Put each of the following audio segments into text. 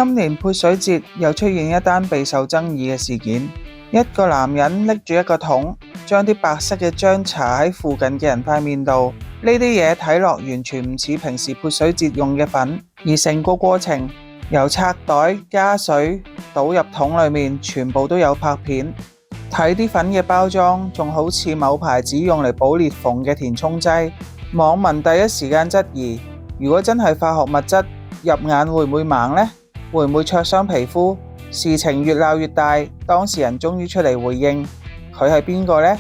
今年潑水節又出現一單備受爭議嘅事件，一個男人拎住一個桶，將啲白色嘅漿搽喺附近嘅人塊面度。呢啲嘢睇落完全唔似平時潑水節用嘅粉，而成個過程由拆袋、加水、倒入桶裏面，全部都有拍片。睇啲粉嘅包裝仲好似某牌子用嚟補裂縫嘅填充劑。網民第一時間質疑，如果真係化學物質入眼會唔會盲呢？會唔會灼傷皮膚？事情越鬧越大，當事人終於出嚟回應，佢係邊個呢？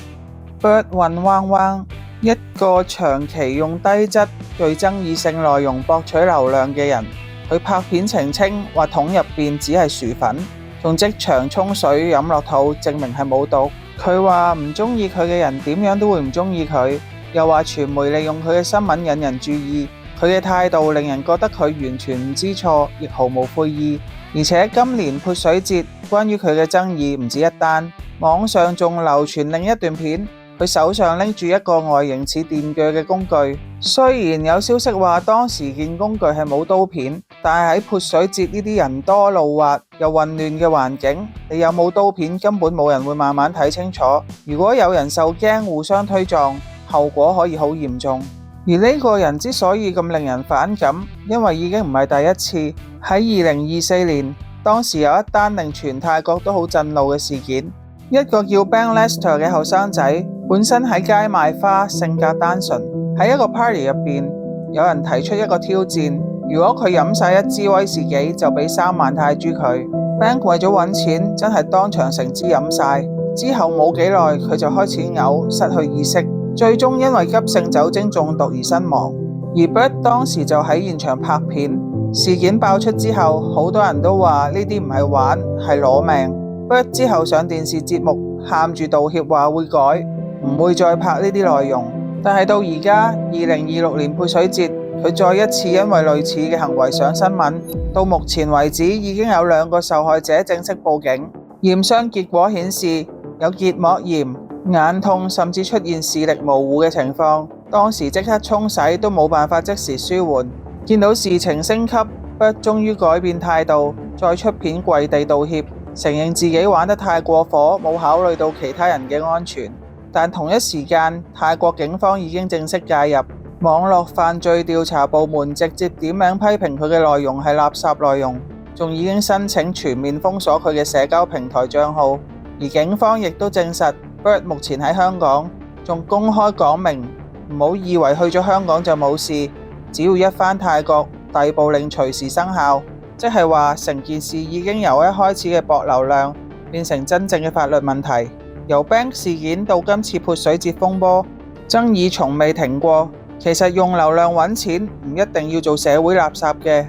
Bird 混汪汪，一個長期用低質具爭議性內容博取流量嘅人，佢拍片澄清話桶入邊只係薯粉，仲即場沖水飲落肚，證明係冇毒。佢話唔中意佢嘅人點樣都會唔中意佢，又話傳媒利用佢嘅新聞引人注意。佢嘅態度令人覺得佢完全唔知錯，亦毫無悔意。而且今年潑水節關於佢嘅爭議唔止一單，網上仲流傳另一段片，佢手上拎住一個外形似電鋸嘅工具。雖然有消息話當時件工具係冇刀片，但係喺潑水節呢啲人多路滑又混亂嘅環境，你有冇刀片根本冇人會慢慢睇清楚。如果有人受驚互相推撞，後果可以好嚴重。而呢個人之所以咁令人反感，因為已經唔係第一次。喺2024年，當時有一單令全泰國都好震怒嘅事件。一個叫 Ben Lester 嘅後生仔，本身喺街賣花，性格單純。喺一個 party 入邊，有人提出一個挑戰，如果佢飲晒一支威士忌，就俾3萬泰銖佢。Ben 為咗揾錢，真係當場成支飲晒。之後冇幾耐，佢就開始嘔，失去意識。最終因為急性酒精中毒而身亡，而 Bird 當時就喺現場拍片。事件爆出之後，好多人都話呢啲唔係玩，係攞命。Bird 之後上電視節目，喊住道歉話會改，唔會再拍呢啲內容。但係到而家2026年潑水節，佢再一次因為類似嘅行為上新聞。到目前為止，已經有2個受害者正式報警，驗傷結果顯示有結膜炎、眼痛，甚至出現視力模糊嘅情況。當時即刻沖洗都冇辦法即時舒緩。見到事情升級，Bird 終於改變態度，再出片跪地道歉，承認自己玩得太過火，冇考慮到其他人嘅安全。但同一時間，泰國警方已經正式介入，網絡犯罪調查部門直接點名批評佢嘅內容係垃圾內容，仲已經申請全面封鎖佢嘅社交平台賬號。而警方亦都證實，Bird 目前喺香港，仲公開講明唔好以為去咗香港就冇事。只要一返泰國，逮捕令隨時生效，即係話成件事已經由一開始嘅博流量變成真正嘅法律問題。由 Ben 事件到今次潑水節風波，爭議從未停過。其實用流量揾錢唔一定要做社會垃圾嘅。